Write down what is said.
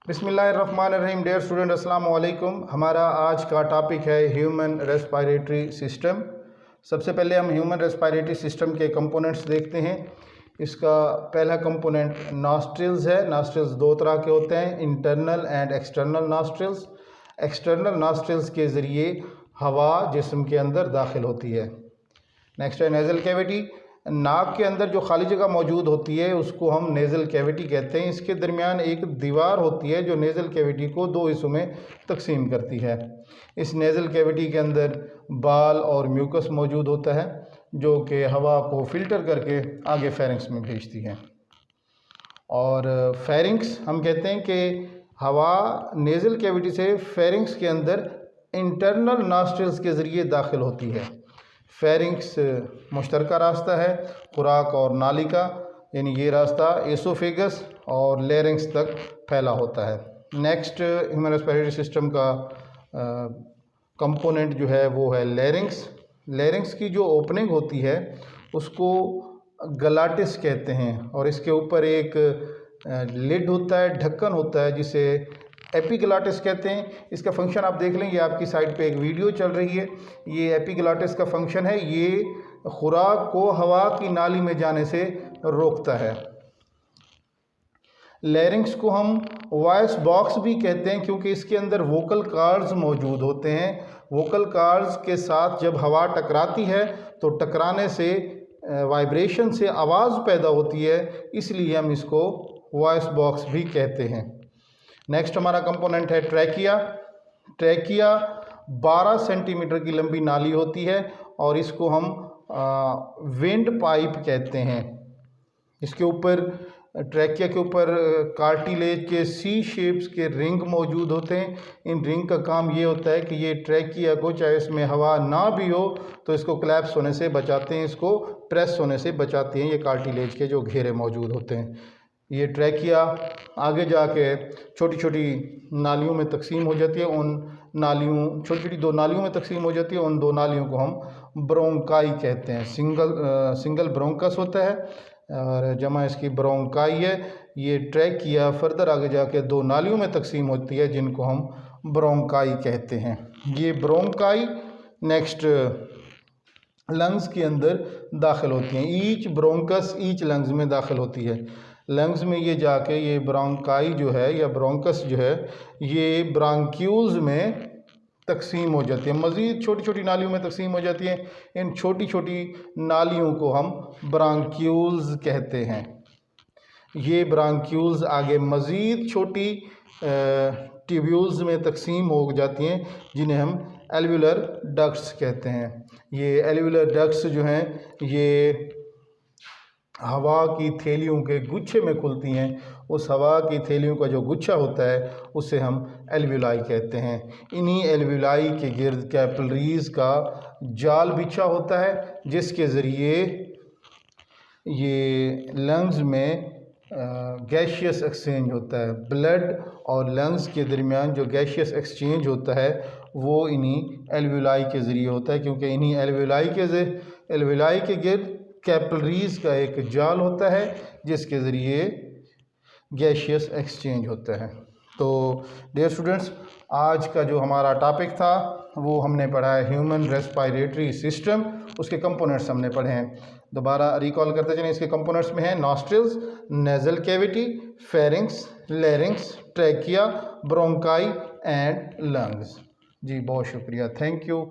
बिस्मिल्लाहिर्रहमानिर्रहीम। Dear student, अस्सलाम वालेकुम। हमारा आज का टॉपिक है ह्यूमन रेस्पिरेटरी सिस्टम। सबसे पहले हम ह्यूमन रेस्पिरेटरी सिस्टम के कंपोनेंट्स देखते हैं। इसका पहला कंपोनेंट नॉस्ट्रिल्स है। नॉस्ट्रिल्स दो तरह के होते हैं, internal and external nostrils. External nostrils के ज़रिए हवा जिस्म के अंदर दाखिल होती है। नेक्स्ट है नेज़ल कैविटी। नाक के अंदर जो खाली जगह मौजूद होती है उसको हम नेज़ल कैविटी कहते हैं। इसके दरमियान एक दीवार होती है जो नेज़ल कैविटी को दो हिस्सों में तकसीम करती है। इस नेज़ल कैविटी के अंदर बाल और म्यूकस मौजूद होता है जो कि हवा को फ़िल्टर करके आगे फेरिंक्स में भेजती है। और फेरिंक्स हम कहते हैं कि हवा नेज़ल कैविटी से फेरिंक्स के अंदर इंटरनल नॉस्ट्रिल्स के ज़रिए दाखिल होती है। फेरिंक्स मुश्तरका रास्ता है खुराक और नाली का, यानी ये रास्ता एसोफेगस और लेरिंक्स तक फैला होता है। नेक्स्ट ह्यूमन रेस्पिरेटरी सिस्टम का कंपोनेंट जो है वो है लेरिंक्स। लेरिंक्स की जो ओपनिंग होती है उसको ग्लाटिस कहते हैं और इसके ऊपर एक लिड होता है, ढक्कन होता है जिसे एपिग्लाटिस कहते हैं। इसका फंक्शन आप देख लें, ये आपकी साइड पे एक वीडियो चल रही है। ये एपिग्लाटिस का फंक्शन है, ये खुराक को हवा की नाली में जाने से रोकता है। लैरिंक्स को हम वॉइस बॉक्स भी कहते हैं क्योंकि इसके अंदर वोकल कॉर्ड्स मौजूद होते हैं। वोकल कॉर्ड्स के साथ जब हवा टकराती है तो टकराने से वाइब्रेशन से आवाज़ पैदा होती है, इसलिए हम इसको वॉइस बॉक्स भी कहते हैं। नेक्स्ट हमारा कंपोनेंट है ट्रैकिया। ट्रैकिया 12 सेंटीमीटर की लंबी नाली होती है और इसको हम विंड पाइप कहते हैं। इसके ऊपर ट्रैकिया के ऊपर कार्टिलेज के सी शेप्स के रिंग मौजूद होते हैं। इन रिंग का काम ये होता है कि ये ट्रैकिया को, चाहे इसमें हवा ना भी हो तो इसको क्लैप्स होने से बचाते हैं, इसको प्रेस होने से बचाते हैं। ये कार्टिलेज के जो घेरे मौजूद होते हैं, ये ट्रैकिया आगे जाके छोटी छोटी नालियों में तकसीम हो जाती है। उन नालियों, छोटी छोटी दो नालियों में तकसीम हो जाती है। उन दो नालियों को हम ब्रोंकाई कहते हैं। सिंगल ब्रोंकस होता है और जमा इसकी ब्रोंकाई है। ये ट्रैकिया फर्दर आगे जाके दो नालियों में तकसीम होती है जिनको हम ब्रोंकाई कहते हैं। ये ब्रोंकाई नेक्स्ट लंग्स के अंदर दाखिल होती हैं। ईच ब्रोंकस ईच लंग्स में दाखिल होती है। लंग्स में ये जाके ये ब्रोंकाई जो है या ब्रोंकस जो है ये ब्रांक्यूल्स में तकसीम हो जाती है, मज़ीद छोटी छोटी नालियों में तकसीम हो जाती है। इन छोटी छोटी नालियों को हम ब्रांक्यूल्स कहते हैं। ये ब्रांक्यूल्स आगे मज़ीद छोटी ट्यूब्यूल्स में तकसीम हो जाती हैं जिन्हें हम एल्वुलर डक्ट्स कहते हैं। ये एल्वुलर डक्ट्स जो हैं ये हवा की थैलियों के गुच्छे में खुलती हैं। उस हवा की थैलियों का जो गुच्छा होता है उसे हम एल्वुलाई कहते हैं। इन्हीं एल्वुलाई के गिर्द कैपिलरीज़ का जाल बिछा होता है जिसके ज़रिए ये लंग्स में गैशियस एक्सचेंज होता है। ब्लड और लंग्स के दरमियान जो गैशियस एक्सचेंज होता है वो इन्हीं एल्वुलाई के ज़रिए होता है, क्योंकि इन्हीं एल्वुलाई के गिर्द कैपिलरीज़ का एक जाल होता है जिसके ज़रिए गैशियस एक्सचेंज होता है। तो डियर स्टूडेंट्स, आज का जो हमारा टॉपिक था वो हमने पढ़ा है ह्यूमन रेस्पिरेटरी सिस्टम। उसके कंपोनेंट्स हमने पढ़े हैं। दोबारा रिकॉल करते चलें। इसके कंपोनेंट्स में हैं nostrils, nasal cavity, pharynx, larynx, trachea, bronchi and lungs. जी बहुत शुक्रिया, थैंक यू।